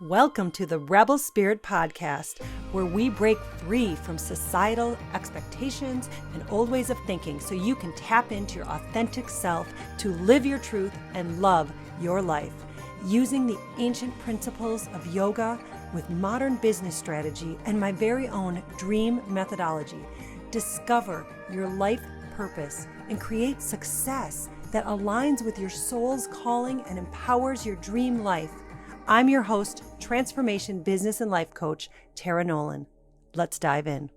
Welcome to the Rebel Spirit Podcast, where we break free from societal expectations and old ways of thinking so you can tap into your authentic self to live your truth and love your life. Using the ancient principles of yoga with modern business strategy and my very own dream methodology, discover your life purpose and create success that aligns with your soul's calling and empowers your dream life. I'm your host, transformation business and life coach, Tara Nolan. Let's dive in.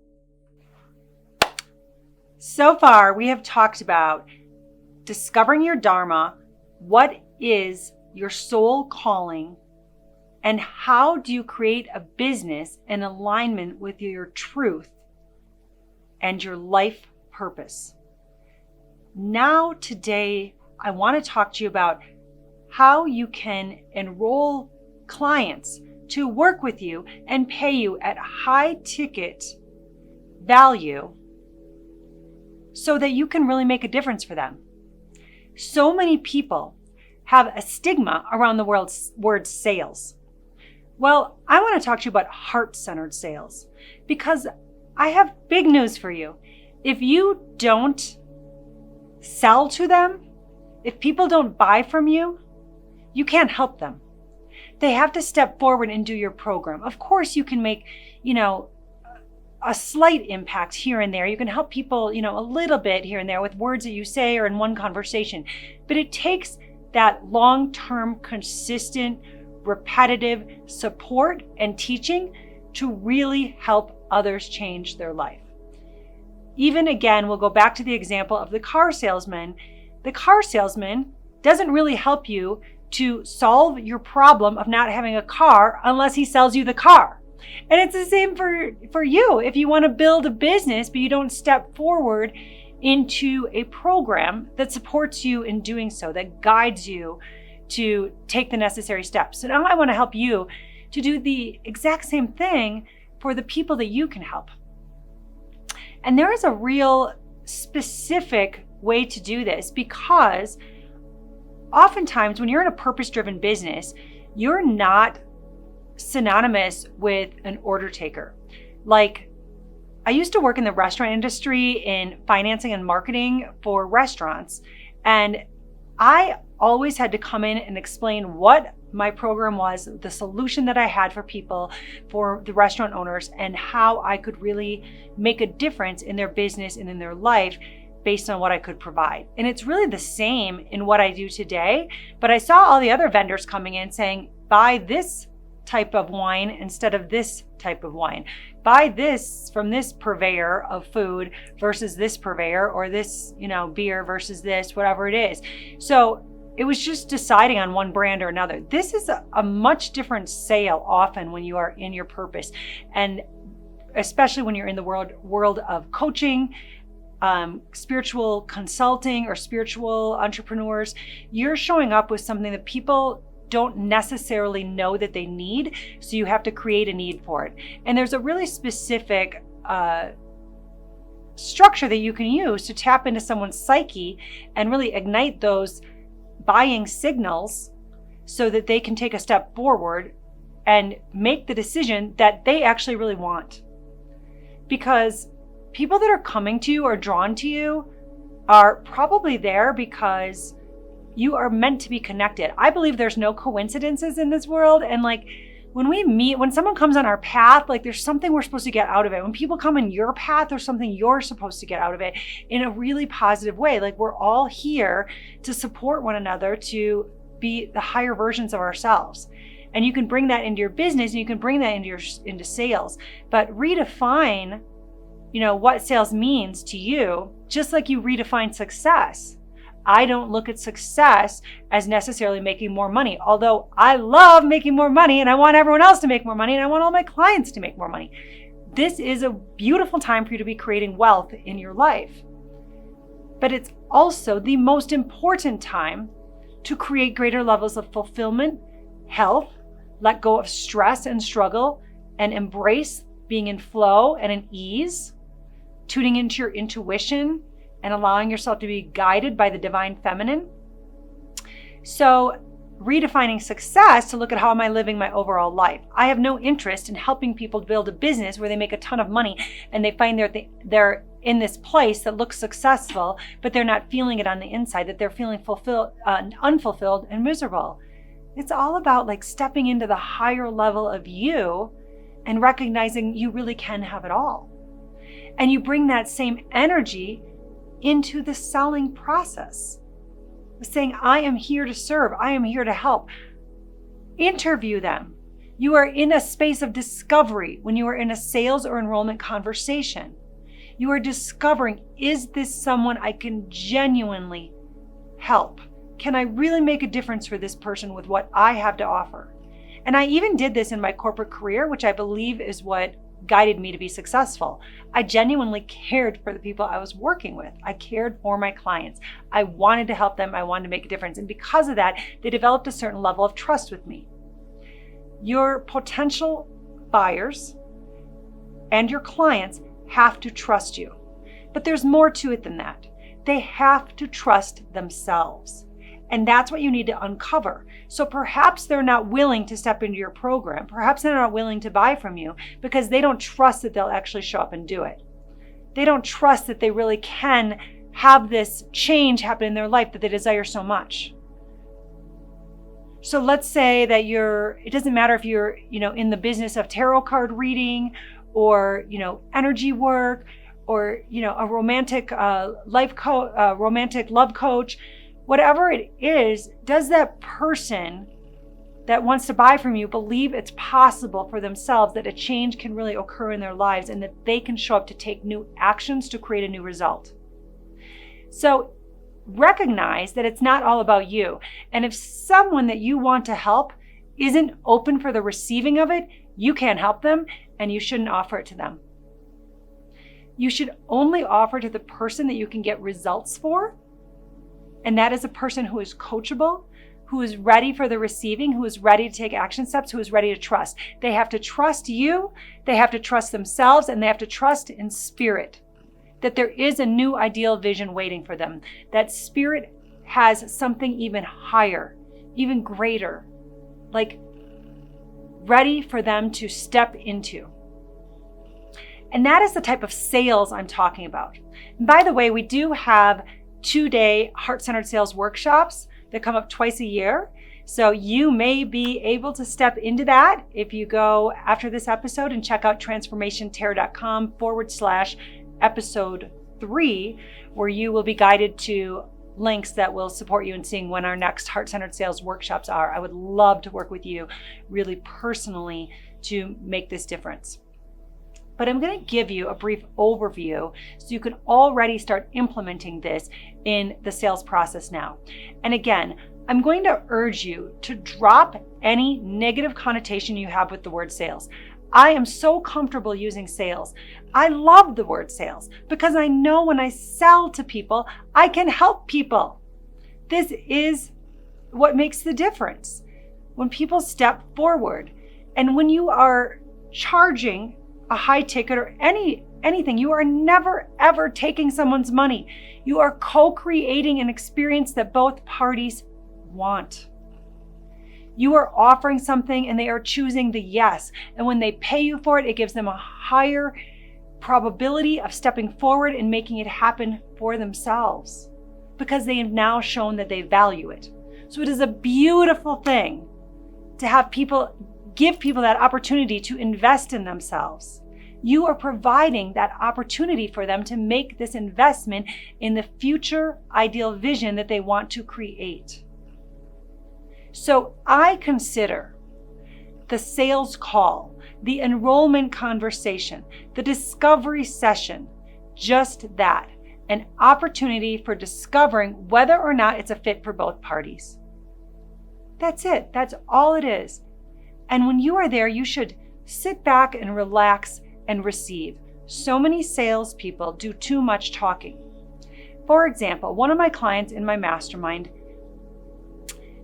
So far, we have talked about discovering your Dharma, what is your soul calling, and how do you create a business in alignment with your truth and your life purpose. Now, today, I want to talk to you about how you can enroll clients to work with you and pay you at high ticket value so that you can really make a difference for them. So many people have a stigma around the word sales. Well, I want to talk to you about heart-centered sales because I have big news for you. If you don't sell to them, if people don't buy from you, you can't help them. They have to step forward and do your program. Of course, you can make, a slight impact here and there. You can help people, a little bit here and there with words that you say or in one conversation. But it takes that long-term, consistent, repetitive support and teaching to really help others change their life. Even again, we'll go back to the example of the car salesman. The car salesman doesn't really help you to solve your problem of not having a car unless he sells you the car. And it's the same for you. If you want to build a business, but you don't step forward into a program that supports you in doing so, that guides you to take the necessary steps. So now I want to help you to do the exact same thing for the people that you can help. And there is a real specific way to do this because oftentimes, when you're in a purpose-driven business, you're not synonymous with an order taker. Like, I used to work in the restaurant industry in financing and marketing for restaurants, and I always had to come in and explain what my program was, the solution that I had for people, for the restaurant owners, and how I could really make a difference in their business and in their life based on what I could provide. And it's really the same in what I do today, but I saw all the other vendors coming in saying, buy this type of wine instead of this type of wine. Buy this from this purveyor of food versus this purveyor, or this, beer versus this, whatever it is. So it was just deciding on one brand or another. This is a much different sale often when you are in your purpose. And especially when you're in the world of coaching, spiritual consulting, or spiritual entrepreneurs, you're showing up with something that people don't necessarily know that they need. So you have to create a need for it. And there's a really specific structure that you can use to tap into someone's psyche and really ignite those buying signals so that they can take a step forward and make the decision that they actually really want. Because people that are coming to you or drawn to you are probably there because you are meant to be connected. I believe there's no coincidences in this world. And when we meet, when someone comes on our path, there's something we're supposed to get out of it. When people come in your path, there's something you're supposed to get out of it in a really positive way. We're all here to support one another to be the higher versions of ourselves. And you can bring that into your business, and you can bring that into sales, but redefine what sales means to you, just like you redefine success. I don't look at success as necessarily making more money, although I love making more money and I want everyone else to make more money and I want all my clients to make more money. This is a beautiful time for you to be creating wealth in your life. But it's also the most important time to create greater levels of fulfillment, health, let go of stress and struggle, and embrace being in flow and in ease, tuning into your intuition and allowing yourself to be guided by the divine feminine. So redefining success to look at how am I living my overall life. I have no interest in helping people build a business where they make a ton of money and they find they're in this place that looks successful, but they're not feeling it on the inside, that they're feeling unfulfilled and miserable. It's all about like stepping into the higher level of you and recognizing you really can have it all. And you bring that same energy into the selling process. Saying, I am here to serve. I am here to help. Interview them. You are in a space of discovery when you are in a sales or enrollment conversation. You are discovering, is this someone I can genuinely help? Can I really make a difference for this person with what I have to offer? And I even did this in my corporate career, which I believe is what guided me to be successful. I genuinely cared for the people I was working with. I cared for my clients. I wanted to help them. I wanted to make a difference. And because of that, they developed a certain level of trust with me. Your potential buyers and your clients have to trust you. But there's more to it than that. They have to trust themselves. And that's what you need to uncover. So perhaps they're not willing to step into your program. Perhaps they're not willing to buy from you because they don't trust that they'll actually show up and do it. They don't trust that they really can have this change happen in their life that they desire so much. So let's say that it doesn't matter if you're, in the business of tarot card reading or, energy work or, a romantic romantic love coach. Whatever it is, does that person that wants to buy from you believe it's possible for themselves that a change can really occur in their lives and that they can show up to take new actions to create a new result? So recognize that it's not all about you. And if someone that you want to help isn't open for the receiving of it, you can't help them and you shouldn't offer it to them. You should only offer to the person that you can get results for. And that is a person who is coachable, who is ready for the receiving, who is ready to take action steps, who is ready to trust. They have to trust you, they have to trust themselves, and they have to trust in spirit that there is a new ideal vision waiting for them. That spirit has something even higher, even greater, like ready for them to step into. And that is the type of sales I'm talking about. And by the way, we do have 2-day heart-centered sales workshops that come up twice a year. So you may be able to step into that if you go after this episode and check out transformationterror.com/episode 3, where you will be guided to links that will support you in seeing when our next heart-centered sales workshops are. I would love to work with you really personally to make this difference. But I'm going to give you a brief overview so you can already start implementing this in the sales process now. And again, I'm going to urge you to drop any negative connotation you have with the word sales. I am so comfortable using sales. I love the word sales because I know when I sell to people, I can help people. This is what makes the difference. When people step forward and when you are charging a high ticket or anything, you are never ever taking someone's money. You are co-creating an experience that both parties want. You are offering something and they are choosing the yes. And when they pay you for it, it gives them a higher probability of stepping forward and making it happen for themselves because they have now shown that they value it. So it is a beautiful thing to have give people that opportunity to invest in themselves. You are providing that opportunity for them to make this investment in the future ideal vision that they want to create. So I consider the sales call, the enrollment conversation, the discovery session, just that, an opportunity for discovering whether or not it's a fit for both parties. That's it. That's all it is. And when you are there, you should sit back and relax and receive. So many salespeople do too much talking. For example, one of my clients in my mastermind,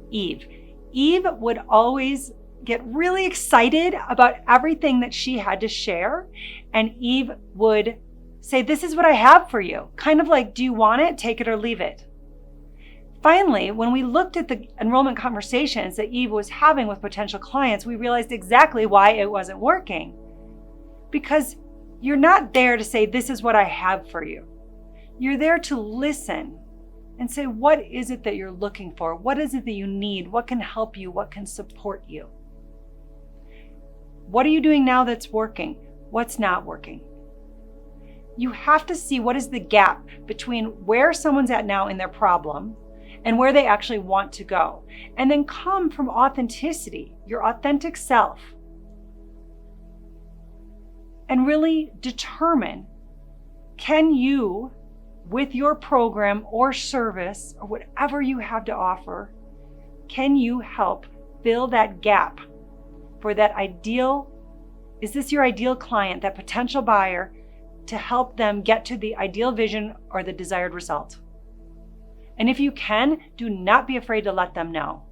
Eve would always get really excited about everything that she had to share. And Eve would say, "This is what I have for you." Kind of like, "Do you want it? Take it or leave it." Finally, when we looked at the enrollment conversations that Eve was having with potential clients, we realized exactly why it wasn't working. Because you're not there to say, this is what I have for you. You're there to listen and say, what is it that you're looking for? What is it that you need? What can help you? What can support you? What are you doing now that's working? What's not working? You have to see what is the gap between where someone's at now in their problem and where they actually want to go. And then come from authenticity, your authentic self. And really determine, can you, with your program or service or whatever you have to offer, can you help fill that gap for that ideal? Is this your ideal client, that potential buyer, to help them get to the ideal vision or the desired result? And if you can, do not be afraid to let them know.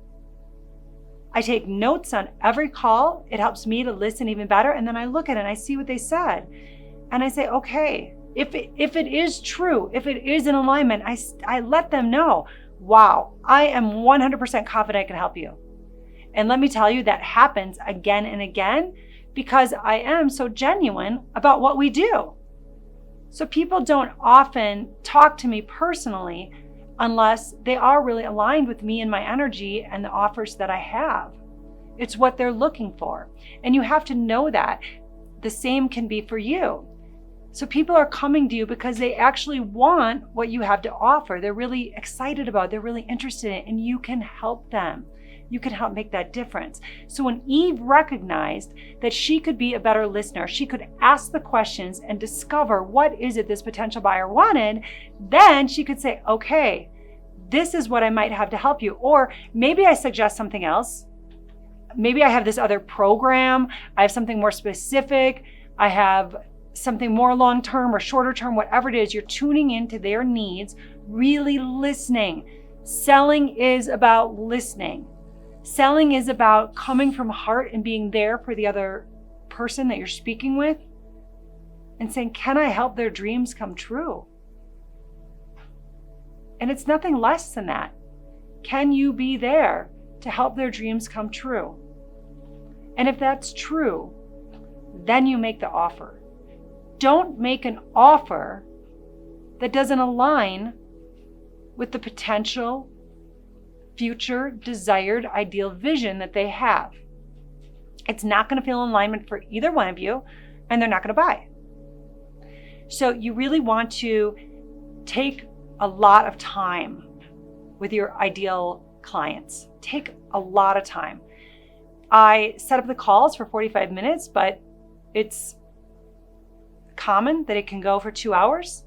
I take notes on every call. It helps me to listen even better. And then I look at it and I see what they said. And I say, okay, if it is true, if it is in alignment, I let them know, wow, I am 100% confident I can help you. And let me tell you, that happens again and again because I am so genuine about what we do. So people don't often talk to me personally unless they are really aligned with me and my energy and the offers that I have. It's what they're looking for. And you have to know that. The same can be for you. So people are coming to you because they actually want what you have to offer. They're really excited about it. They're really interested in it, and you can help them. You can help make that difference. So when Eve recognized that she could be a better listener, she could ask the questions and discover what is it this potential buyer wanted, then she could say, okay, this is what I might have to help you. Or maybe I suggest something else. Maybe I have this other program. I have something more specific. I have something more long-term or shorter term, whatever it is. You're tuning into their needs, really listening. Selling is about listening. Selling is about coming from heart and being there for the other person that you're speaking with and saying, can I help their dreams come true? And it's nothing less than that. Can you be there to help their dreams come true? And if that's true, then you make the offer. Don't make an offer that doesn't align with the potential future desired ideal vision that they have. It's not going to feel in alignment for either one of you, and they're not going to buy. So you really want to take a lot of time with your ideal clients. Take a lot of time. I set up the calls for 45 minutes, but it's common that it can go for 2 hours.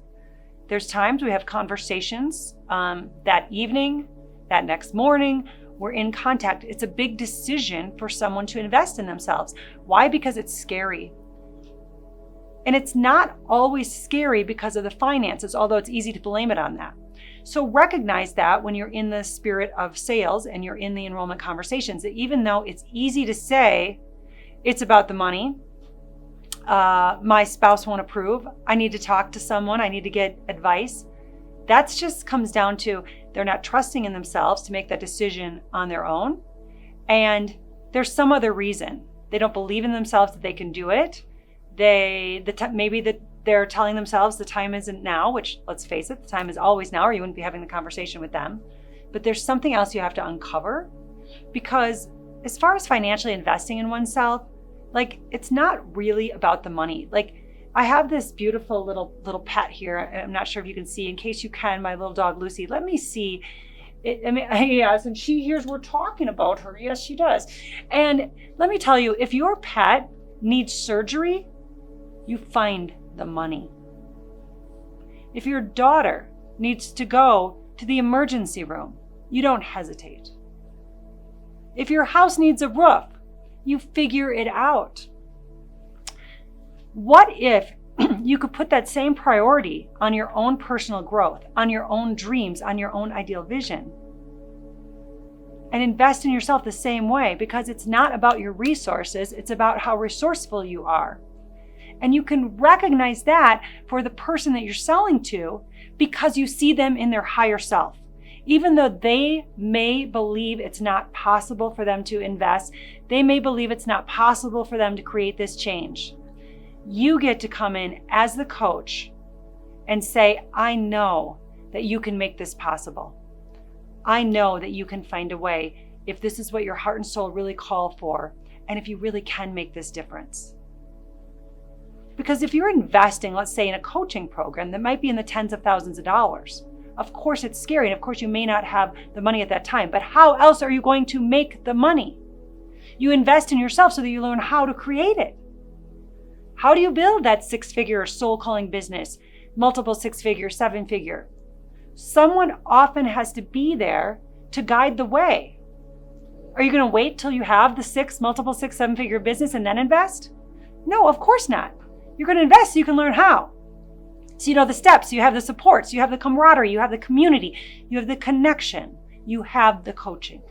There's times we have conversations that evening, that next morning, we're in contact. It's a big decision for someone to invest in themselves. Why? Because it's scary. And it's not always scary because of the finances, although it's easy to blame it on that. So recognize that when you're in the spirit of sales and you're in the enrollment conversations, that even though it's easy to say it's about the money, my spouse won't approve, I need to talk to someone, I need to get advice. That just comes down to they're not trusting in themselves to make that decision on their own. And there's some other reason. They don't believe in themselves that they can do it. Maybe they're telling themselves the time isn't now, which, let's face it, the time is always now, or you wouldn't be having the conversation with them. But there's something else you have to uncover, because as far as financially investing in oneself, like, it's not really about the money. Like, I have this beautiful little pet here. I'm not sure if you can see. In case you can, my little dog Lucy. Let me see. Yes, and she hears we're talking about her. Yes, she does. And let me tell you, if your pet needs surgery, you find the money. If your daughter needs to go to the emergency room, you don't hesitate. If your house needs a roof, you figure it out. What if you could put that same priority on your own personal growth, on your own dreams, on your own ideal vision, and invest in yourself the same way? Because it's not about your resources, it's about how resourceful you are. And you can recognize that for the person that you're selling to because you see them in their higher self. Even though they may believe it's not possible for them to invest, they may believe it's not possible for them to create this change. You get to come in as the coach and say, I know that you can make this possible. I know that you can find a way if this is what your heart and soul really call for, and if you really can make this difference. Because if you're investing, let's say, in a coaching program that might be in the tens of thousands of dollars, of course it's scary, and of course you may not have the money at that time, but how else are you going to make the money? You invest in yourself so that you learn how to create it. How do you build that six-figure soul-calling business, multiple six-figure, seven-figure? Someone often has to be there to guide the way. Are you going to wait till you have the multiple six, seven-figure business and then invest? No, of course not. You're going to invest so you can learn how. So you know the steps, you have the supports, you have the camaraderie, you have the community, you have the connection, you have the coaching.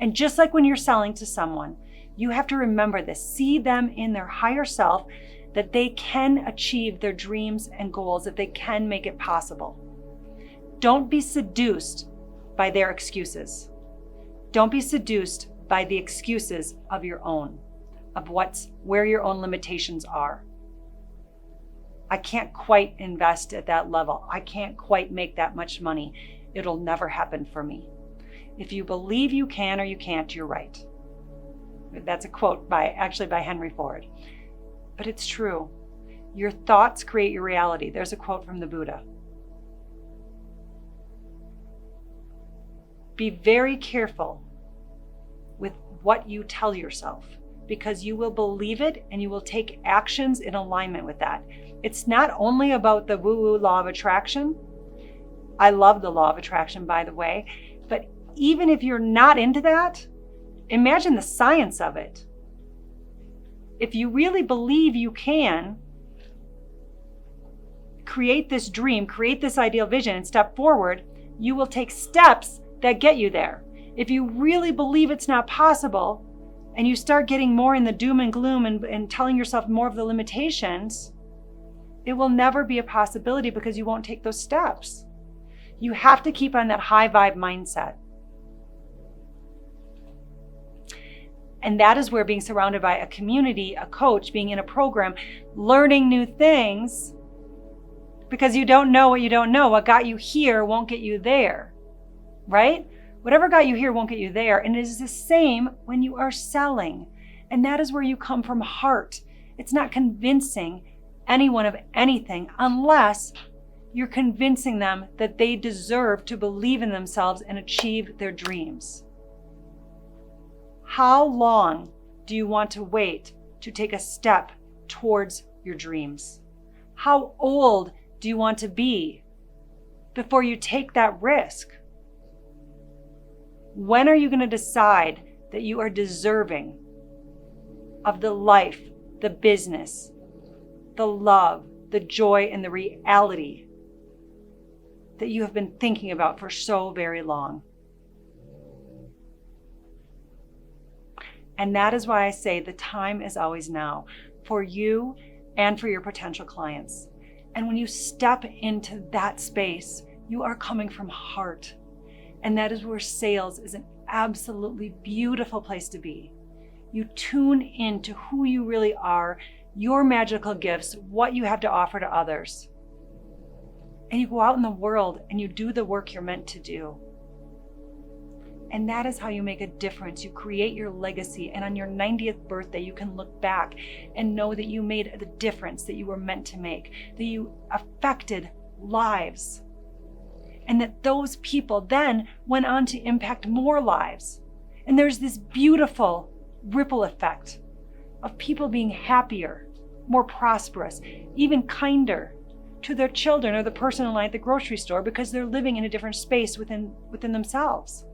And just like when you're selling to someone, you have to remember this. See them in their higher self, that they can achieve their dreams and goals, that they can make it possible. Don't be seduced by their excuses. Don't be seduced by the excuses of your own, of where your own limitations are. I can't quite invest at that level. I can't quite make that much money. It'll never happen for me. If you believe you can or you can't, you're right. That's a quote by Henry Ford. But it's true. Your thoughts create your reality. There's a quote from the Buddha. Be very careful with what you tell yourself, because you will believe it and you will take actions in alignment with that. It's not only about the woo-woo law of attraction. I love the law of attraction, by the way. But even if you're not into that, imagine the science of it. If you really believe you can create this dream, create this ideal vision, and step forward, you will take steps that get you there. If you really believe it's not possible, and you start getting more in the doom and gloom and telling yourself more of the limitations, it will never be a possibility because you won't take those steps. You have to keep on that high vibe mindset. And that is where being surrounded by a community, a coach, being in a program, learning new things, because you don't know what you don't know. What got you here won't get you there, right? Whatever got you here won't get you there. And it is the same when you are selling. And that is where you come from heart. It's not convincing anyone of anything unless you're convincing them that they deserve to believe in themselves and achieve their dreams. How long do you want to wait to take a step towards your dreams? How old do you want to be before you take that risk? When are you going to decide that you are deserving of the life, the business, the love, the joy, and the reality that you have been thinking about for so very long? And that is why I say the time is always now for you and for your potential clients. And when you step into that space, you are coming from heart. And that is where sales is an absolutely beautiful place to be. You tune into who you really are, your magical gifts, what you have to offer to others. And you go out in the world and you do the work you're meant to do. And that is how you make a difference. You create your legacy. And on your 90th birthday, you can look back and know that you made the difference that you were meant to make, that you affected lives. And that those people then went on to impact more lives. And there's this beautiful ripple effect of people being happier, more prosperous, even kinder to their children or the person in line at the grocery store because they're living in a different space within themselves.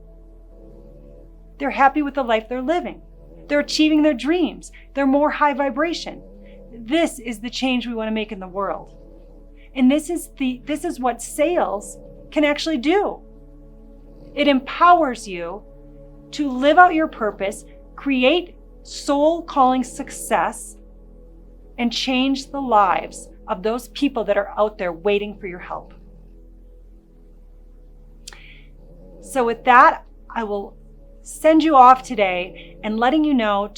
They're happy with the life they're living. They're achieving their dreams. They're more high vibration. This is the change we want to make in the world. And this is what sales can actually do. It empowers you to live out your purpose, create soul calling success, and change the lives of those people that are out there waiting for your help. So with that, I will send you off today and letting you know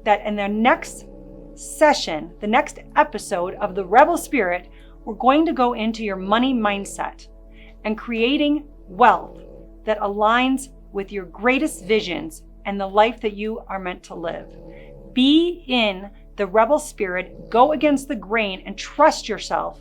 that in the next session, the next episode of the Rebel Spirit, we're going to go into your money mindset and creating wealth that aligns with your greatest visions and the life that you are meant to live. Be in the rebel spirit, go against the grain, and trust yourself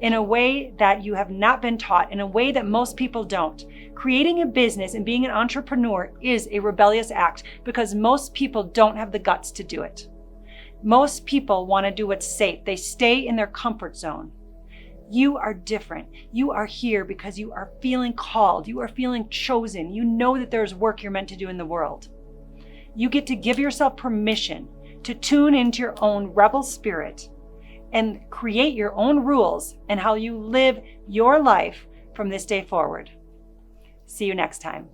in a way that you have not been taught, in a way that most people don't. Creating a business and being an entrepreneur is a rebellious act because most people don't have the guts to do it. Most people want to do what's safe. They stay in their comfort zone. You are different. You are here because you are feeling called. You are feeling chosen. You know that there's work you're meant to do in the world. You get to give yourself permission to tune into your own rebel spirit and create your own rules and how you live your life from this day forward. See you next time.